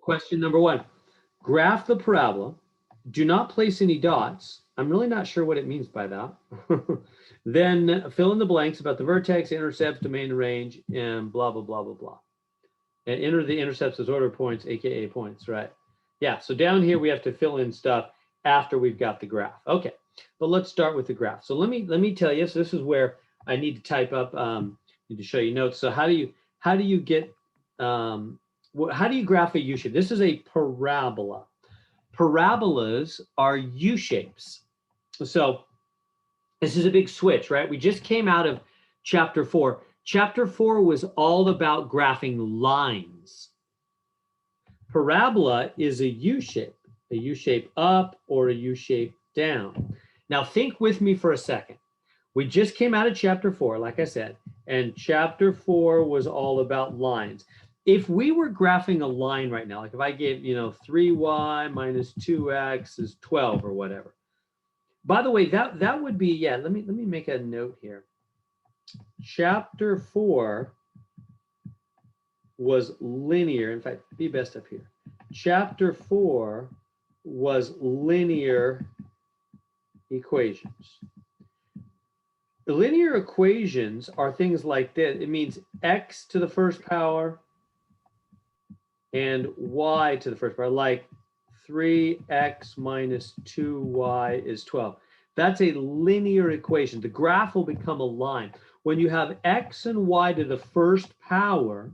Question number 1. Graph the parabola. Do not place any dots. I'm really not sure what it means by that. Then fill in the blanks about the vertex, intercepts, domain, and range, and blah, blah, blah, blah, blah. And enter the intercepts as order points, aka points, right? Yeah, so down here we have to fill in stuff after we've got the graph. Okay, but let's start with the graph. So let me tell you, so this is where I need to type up, need to show you notes. So how do you get, how do you graph a U-shape? This is a parabola. Parabolas are U-shapes. So this is a big switch, right? We just came out of chapter 4. Chapter 4 was all about graphing lines. Parabola is a U-shape up or a U-shape down. Now think with me for a second. We just came out of chapter 4, like I said, and chapter 4 was all about lines. If we were graphing a line right now, like if I gave, 3y minus 2x is 12 or whatever. By the way, that would be, yeah, let me make a note here. Chapter 4 was linear. In fact, be best up here. Chapter 4 was linear equations. The linear equations are things like this. It means x to the first power and y to the first power, like 3x minus 2y is 12. That's a linear equation. The graph will become a line. When you have x and y to the first power,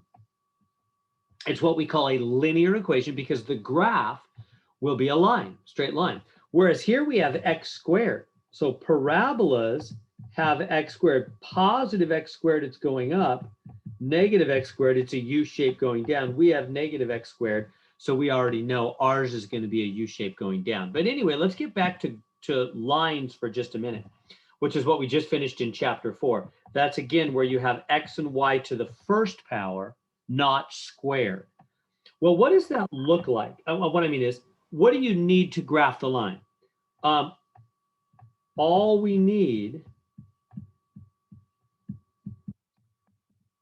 it's what we call a linear equation because the graph will be a line, straight line. Whereas here we have x squared. So parabolas have x squared, positive x squared, it's going up, negative x squared, it's a U shape going down. We have negative x squared, so we already know ours is going to be a U shape going down. But anyway, let's get back to lines for just a minute, which is what we just finished in chapter 4. That's again where you have x and y to the first power, not squared. Well, what does that look like? What I mean is, what do you need to graph the line? All we need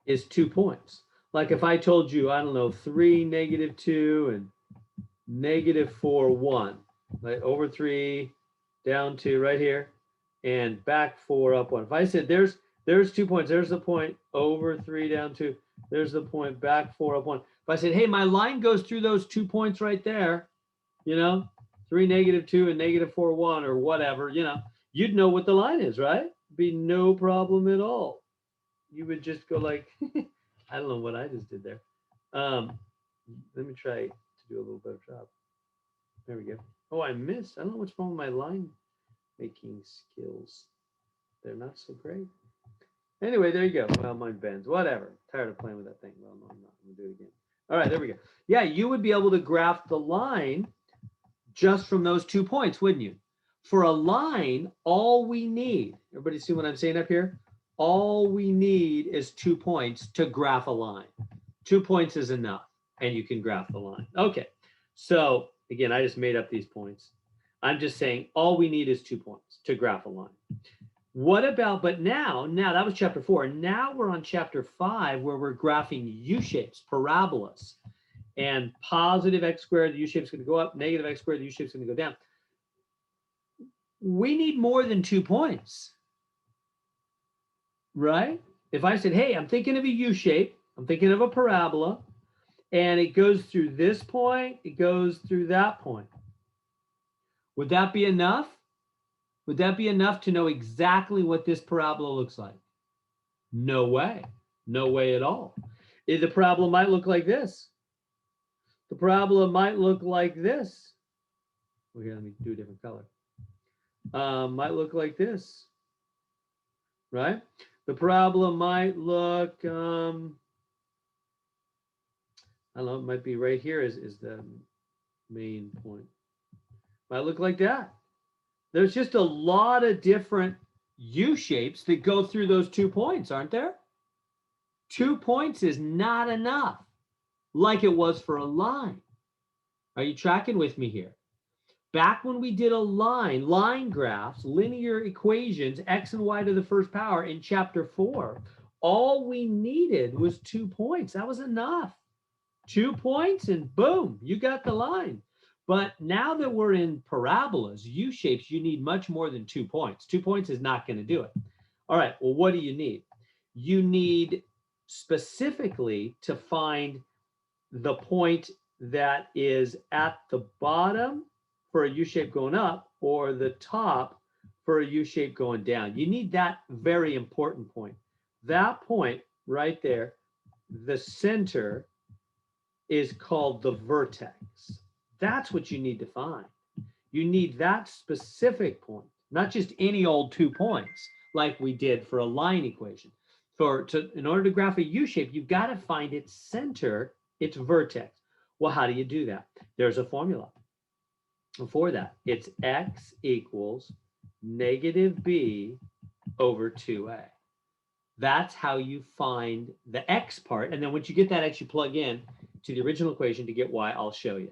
is 2 points. Like if I told you, I don't know, 3, -2, and -4, 1, like over 3, down 2, right here, and back 4, up 1. If I said there's 2 points, there's the point, over 3, down 2, there's the point, back 4, up 1. If I said, hey, my line goes through those 2 points right there, 3, -2, and -4, 1, or whatever, you'd know what the line is, right? Be no problem at all. You would just go like, I don't know what I just did there. Let me try to do a little better job. There we go. Oh, I missed. I don't know what's wrong with my line making skills. They're not so great. Anyway, there you go. Well, mine bends. Whatever. Tired of playing with that thing. Well, no, I'm not. I'm going to do it again. All right, there we go. Yeah, you would be able to graph the line just from those 2 points, wouldn't you? For a line, all we need, everybody see what I'm saying up here? All we need is 2 points to graph a line. 2 points is enough, and you can graph the line. Okay, so again, I just made up these points. I'm just saying all we need is 2 points to graph a line. What about, but now that was chapter 4. Now we're on chapter 5 where we're graphing U-shapes, parabolas. And positive x squared, the U-shape's going to go up, negative x squared, the U-shape's going to go down. We need more than 2 points. Right? If I said, hey, I'm thinking of a U-shape, I'm thinking of a parabola, and it goes through this point, it goes through that point. Would that be enough? Would that be enough to know exactly what this parabola looks like? No way. No way at all. The parabola might look like this. The parabola might look like this. Well, here, let me do a different color. Might look like this. Right? The parabola might look, I don't know, it might be right here is the main point. Might look like that. There's just a lot of different U-shapes that go through those 2 points, aren't there? 2 points is not enough, like it was for a line. Are you tracking with me here? Back when we did a line graphs, linear equations, x and y to the first power in chapter 4, all we needed was 2 points. That was enough. 2 points and boom, you got the line. But now that we're in parabolas, U-shapes, you need much more than 2 points. 2 points is not going to do it. All right, well, what do you need? You need specifically to find the point that is at the bottom for a U-shape going up or the top for a U-shape going down. You need that very important point. That point right there, the center, is called the vertex. That's what you need to find. You need that specific point, not just any old 2 points like we did for a line equation. In order to graph a U-shape, you've got to find its center, its vertex. Well, how do you do that? There's a formula for that. It's x equals negative b over 2a. That's how you find the x part. And then once you get that x, you plug in to the original equation to get y. I'll show you.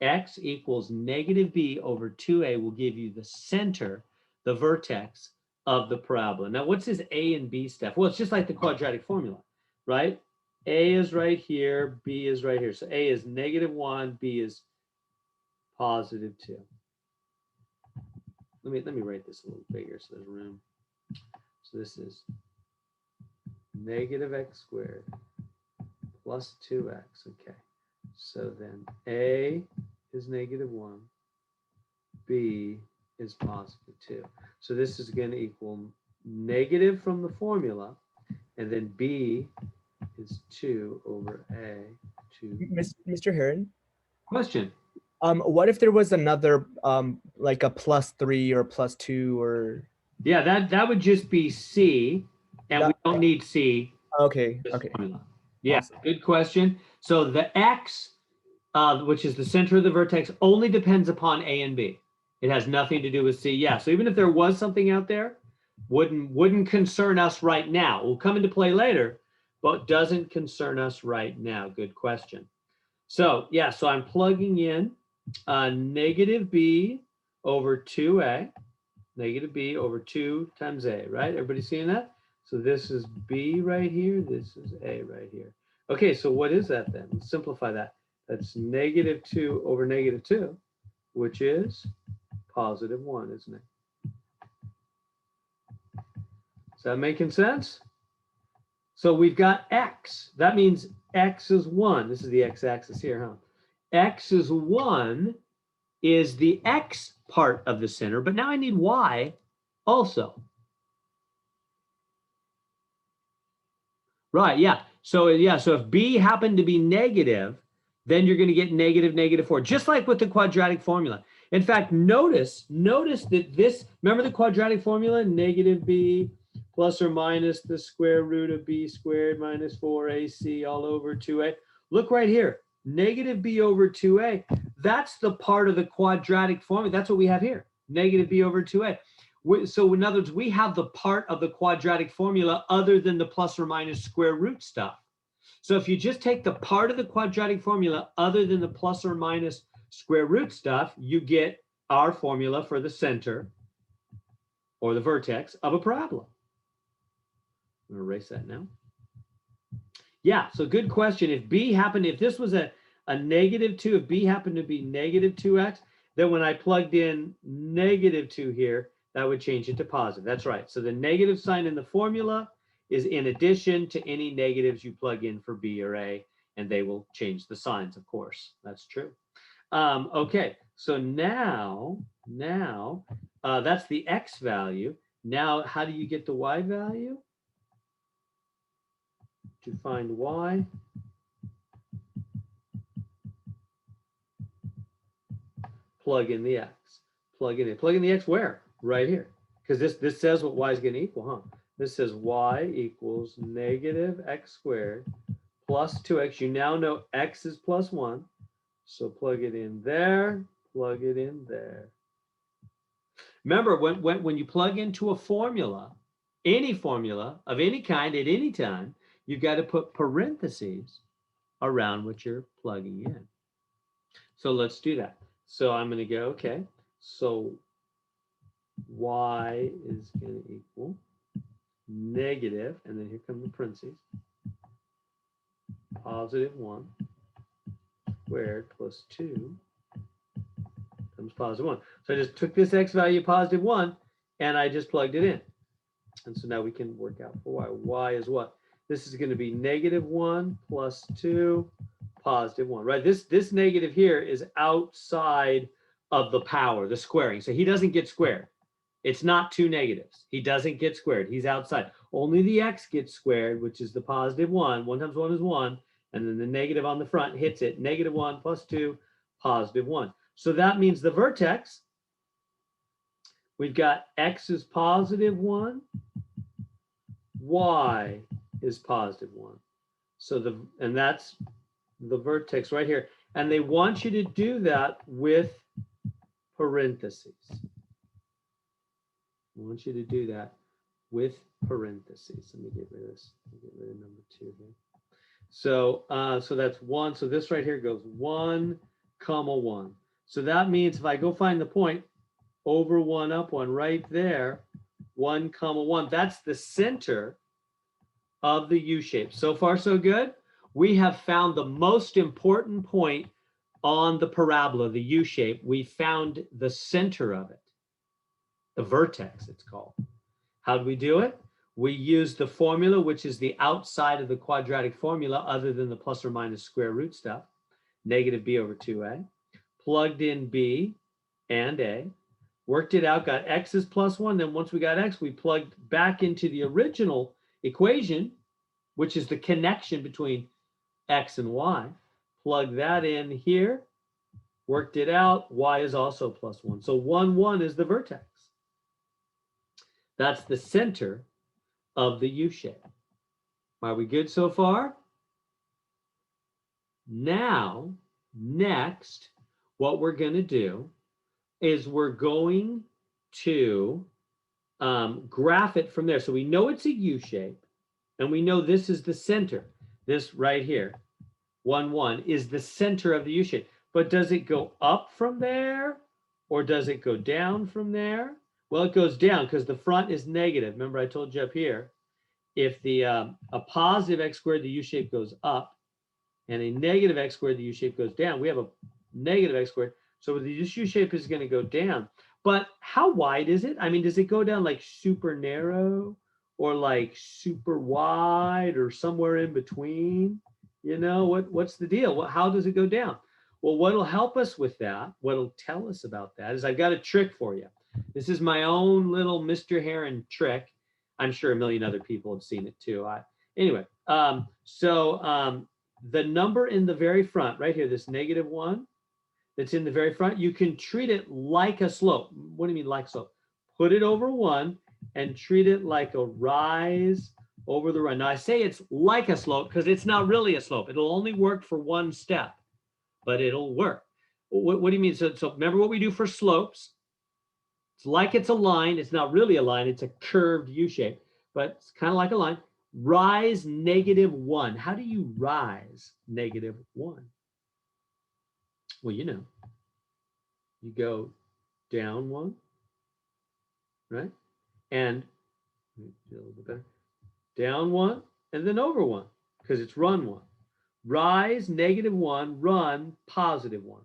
X equals negative b over 2a will give you the center, the vertex of the parabola. Now, what's this a and b stuff? Well, it's just like the quadratic formula, right? A is right here, b is right here. So a is -1, b is +2. Let me write this a little bigger so there's room. So this is -x squared plus 2x. Okay. So then a is -1, b is +2. So this is going to equal negative from the formula, and then b is 2 over a. 2. Mr. Heron? Question. What if there was another, like a +3 or +2 or? Yeah, that would just be c, and we don't need c. Okay, okay. Formula. Yeah, Awesome. Good question. So the x, which is the center of the vertex, only depends upon a and b. It has nothing to do with c. Yeah, so even if there was something out there, wouldn't concern us right now. It will come into play later, but doesn't concern us right now. Good question. So yeah, so I'm plugging in negative b over 2a, negative b over 2 times a, right? Everybody seeing that? So this is b right here, this is a right here. Okay, so what is that then? Let's simplify that. That's -2 over -2, which is +1, isn't it? Is that making sense? So we've got x. That means x is 1. This is the x-axis here, huh? X is 1 is the x part of the center, but now I need y also. Right, yeah. So if b happened to be negative, then you're going to get -4, just like with the quadratic formula. In fact, notice that this, remember the quadratic formula, negative b plus or minus the square root of b squared minus 4ac all over 2a. Look right here, negative b over 2a. That's the part of the quadratic formula. That's what we have here, negative b over 2a. So in other words, we have the part of the quadratic formula other than the plus or minus square root stuff. So if you just take the part of the quadratic formula other than the plus or minus square root stuff, you get our formula for the center or the vertex of a parabola. I'm going to erase that now. Yeah, so good question. If this was a -2, if b happened to be -2x, then when I plugged in -2 here, that would change it to positive. That's right. So the negative sign in the formula is in addition to any negatives you plug in for b or a, and they will change the signs, of course. That's true. Okay, so now that's the x value. Now, how do you get the y value? To find y, plug in the x. Plug in the x where? Right here. Because this says what y is going to equal, huh? This says y equals -x squared plus 2x. You now know x is +1. So plug it in there, plug it in there. Remember, when you plug into a formula, any formula of any kind at any time, you've got to put parentheses around what you're plugging in. So let's do that. So I'm going to go, okay, so y is going to equal negative, and then here come the parentheses, +1 squared plus 2 times positive 1. So I just took this x value, positive 1, and I just plugged it in. And so now we can work out for y. Y is what? This is going to be negative 1 plus 2, positive 1, right? This negative here is outside of the power, the squaring. So he doesn't get squared. It's not two negatives. He doesn't get squared. He's outside. Only the x gets squared, which is the positive 1. 1 times 1 is 1. And then the negative on the front hits it. Negative 1 plus 2, positive 1. So that means the vertex, we've got x is positive 1. Y is positive 1. So and that's the vertex right here. And they want you to do that with parentheses. I want you to do that with parentheses. Let me get rid of this. Let me get rid of number 2 here. So so that's 1. So this right here goes 1, comma 1. So that means if I go find the point, over 1, up 1, right there, 1, comma 1. That's the center of the U shape. So far, so good. We have found the most important point on the parabola, the U shape. We found the center of it, the vertex, it's called. How do we do it? We use the formula, which is the outside of the quadratic formula, other than the plus or minus square root stuff, negative b over 2a, plugged in b and a, worked it out, got x is plus 1. Then once we got x, we plugged back into the original equation, which is the connection between x and y, plug that in here, worked it out, y is also plus 1. So 1, 1 is the vertex. That's the center of the U shape. Are we good so far? Now, next, what we're going to do is we're going to graph it from there. So we know it's a U shape, and we know this is the center. This right here, 1, 1, is the center of the U shape. But does it go up from there, or does it go down from there? Well, it goes down because the front is negative. Remember, I told you up here, if the a positive x squared, the U shape goes up, and a negative x squared, the U shape goes down. We have a negative x squared, so the U shape is going to go down. But how wide is it? I mean, does it go down like super narrow, or like super wide, or somewhere in between? You know, what's the deal? How does it go down? Well, what'll help us with that, what'll tell us about that, is I've got a trick for you. This is my own little Mr. Heron trick. I'm sure a million other people have seen it too. Anyway, the number in the very front, right here, this negative 1 that's in the very front, you can treat it like a slope. What do you mean like slope? Put it over 1 and treat it like a rise over the run. Now I say it's like a slope because it's not really a slope. It'll only work for one step, but it'll work. What do you mean? So remember what we do for slopes. It's like it's a line. It's not really a line. It's a curved U shape, but it's kind of like a line. Rise negative 1. How do you rise negative 1? Well, you know, you go down 1, right? And a little bit better. Down 1 and then over 1 because it's run 1. Rise negative 1, run positive 1.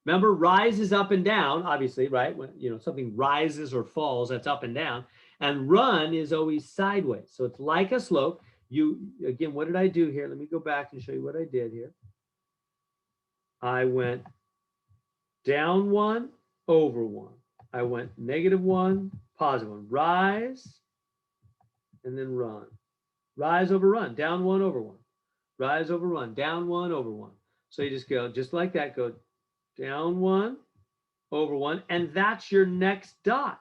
Remember, rise is up and down, obviously, right? When something rises or falls, that's up and down. And run is always sideways. So it's like a slope. Again, what did I do here? Let me go back and show you what I did here. I went down 1, over 1. I went negative 1, positive 1. Rise and then run. Rise over run, down 1, over 1. Rise over run, down 1, over 1. So you just go, just like that, go down 1, over 1, and that's your next dot.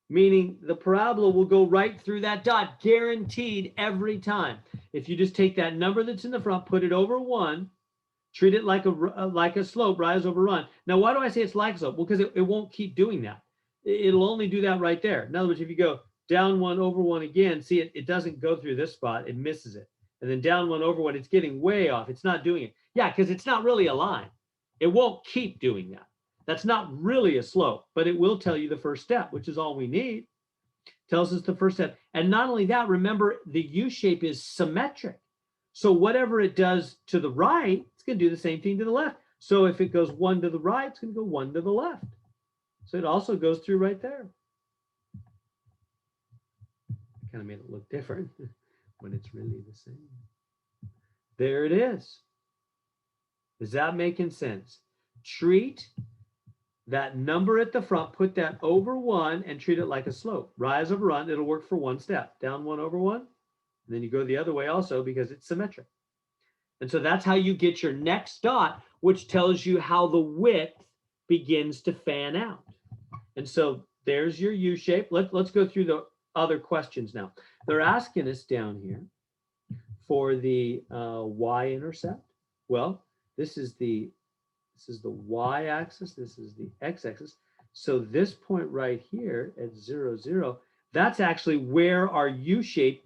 Meaning the parabola will go right through that dot, guaranteed every time. If you just take that number that's in the front, put it over 1, treat it like a slope, rise over run. Now, why do I say it's like a slope? Well, because it won't keep doing that. It'll only do that right there. In other words, if you go down 1, over 1 again, see it doesn't go through this spot, it misses it. And then down 1, over 1, it's getting way off. It's not doing it. Yeah, because it's not really a line. It won't keep doing that. That's not really a slope, but it will tell you the first step, which is all we need. Tells us the first step. And not only that, remember the U shape is symmetric. So whatever it does to the right, it's going to do the same thing to the left. So if it goes 1 to the right, it's going to go 1 to the left. So it also goes through right there. Kind of made it look different when it's really the same. There it is. Is that making sense? Treat that number at the front, put that over 1 and treat it like a slope. Rise over run, it'll work for one step. Down 1 over 1. And then you go the other way also because it's symmetric. And so that's how you get your next dot, which tells you how the width begins to fan out. And so there's your U shape. Let's go through the other questions now. They're asking us down here for the Y-intercept. Well, this is the Y-axis. This is the X-axis. So this point right here at 0, 0, that's actually where our U shape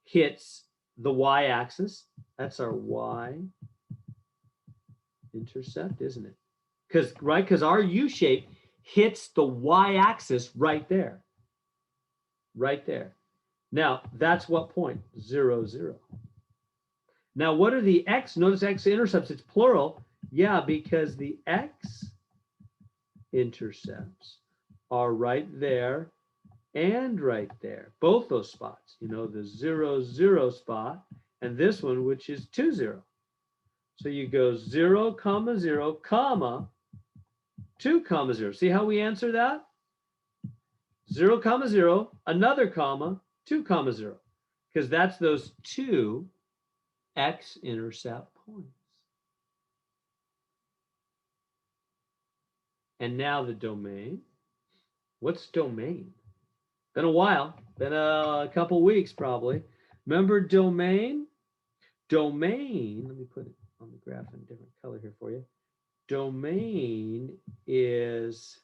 hits the Y-axis. That's our Y-intercept, isn't it? Because our U shape hits the Y-axis right there. Right there. Now, that's what point? 0, 0. Now, what are the X? Notice X-intercepts, it's plural. Yeah, because the X-intercepts are right there and right there. Both those spots. You know, the 0, 0 spot and this one, which is 2, 0. So you go 0, 0, 2, 0. See how we answer that? 0, 0, another comma, 2, 0. Because that's those two X-intercept points. And now the domain. What's domain? Been a while. Been a couple weeks probably. Remember domain? Domain, let me put it on the graph in a different color here for you. Domain is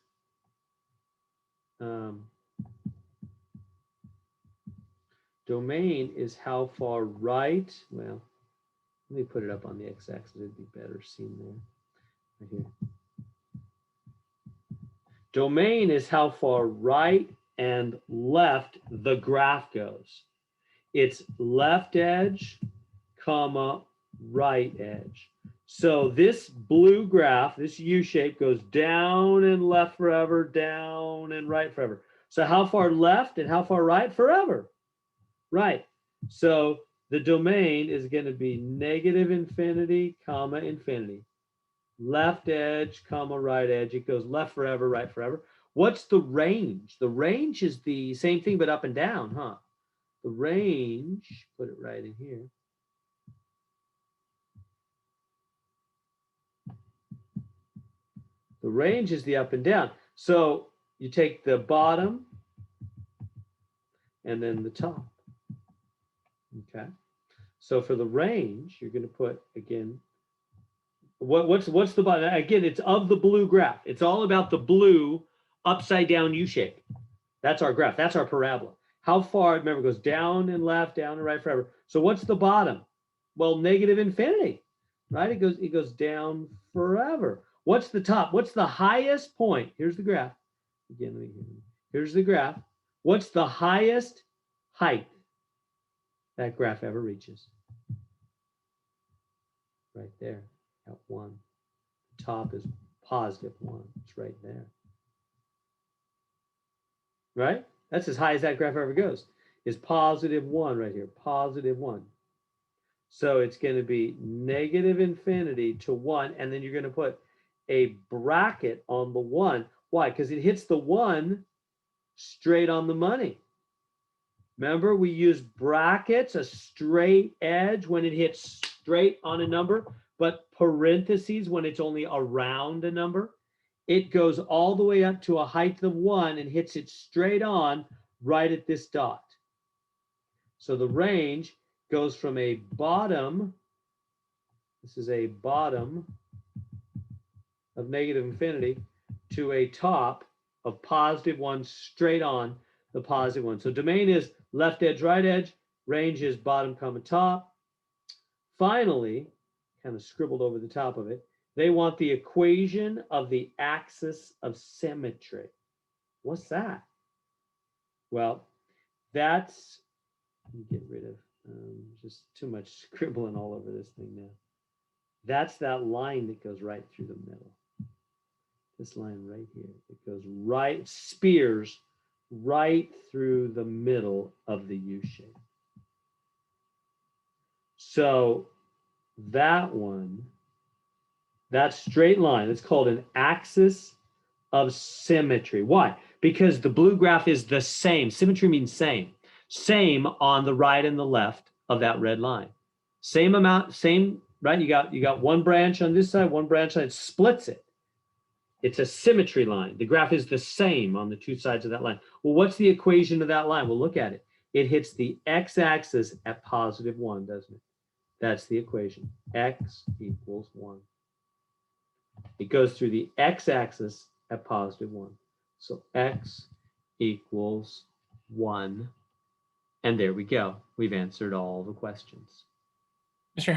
how far right. Well, let me put it up on the x-axis. It'd be better seen there. Right here. Domain is how far right and left the graph goes. It's left edge, comma, right edge. So this blue graph, this U shape goes down and left forever, down and right forever. So how far left and how far right? Forever. Right. So the domain is going to be negative infinity, comma, infinity. Left edge, comma, right edge. It goes left forever, right forever. What's the range? The range is the same thing, but up and down, huh? The range, put it right in here. The range is the up and down. So you take the bottom and then the top. Okay. So for the range, you're going to put, again, what's the bottom? Again, it's of the blue graph. It's all about the blue upside down U shape. That's our graph. That's our parabola. How far, remember, it goes down and left, down and right forever. So what's the bottom? Well, negative infinity, right? It goes down forever. What's the top? What's the highest point? Here's the graph. Again, here's the graph. What's the highest height that graph ever reaches? Right there at 1. The top is positive 1. It's right there. Right? That's as high as that graph ever goes. Is positive 1 right here. Positive 1. So it's going to be negative infinity to 1. And then you're going to put a bracket on the 1. Why? Because it hits the 1 straight on the money. Remember, we use brackets, a straight edge when it hits straight on a number, but parentheses when it's only around a number. It goes all the way up to a height of 1 and hits it straight on right at this dot. So the range goes from a bottom, this is a bottom of negative infinity, to a top of positive 1 straight on the positive 1. So domain is left edge, right edge. Range is bottom, comma, top. Finally, kind of scribbled over the top of it, they want the equation of the axis of symmetry. What's that? Well, that's, let me get rid of just too much scribbling all over this thing now. That's that line that goes right through the middle. This line right here, it goes right, spears right through the middle of the U shape. So that one, that straight line, it's called an axis of symmetry. Why? Because the blue graph is the same. Symmetry means same. Same on the right and the left of that red line. Same amount, same, right? You got one branch on this side, one branch on it, splits it. It's a symmetry line. The graph is the same on the two sides of that line. Well, what's the equation of that line? Well, look at it. It hits the x-axis at +1, doesn't it? That's the equation. X equals 1. It goes through the x-axis at +1. So x equals 1. And there we go. We've answered all the questions. Mr.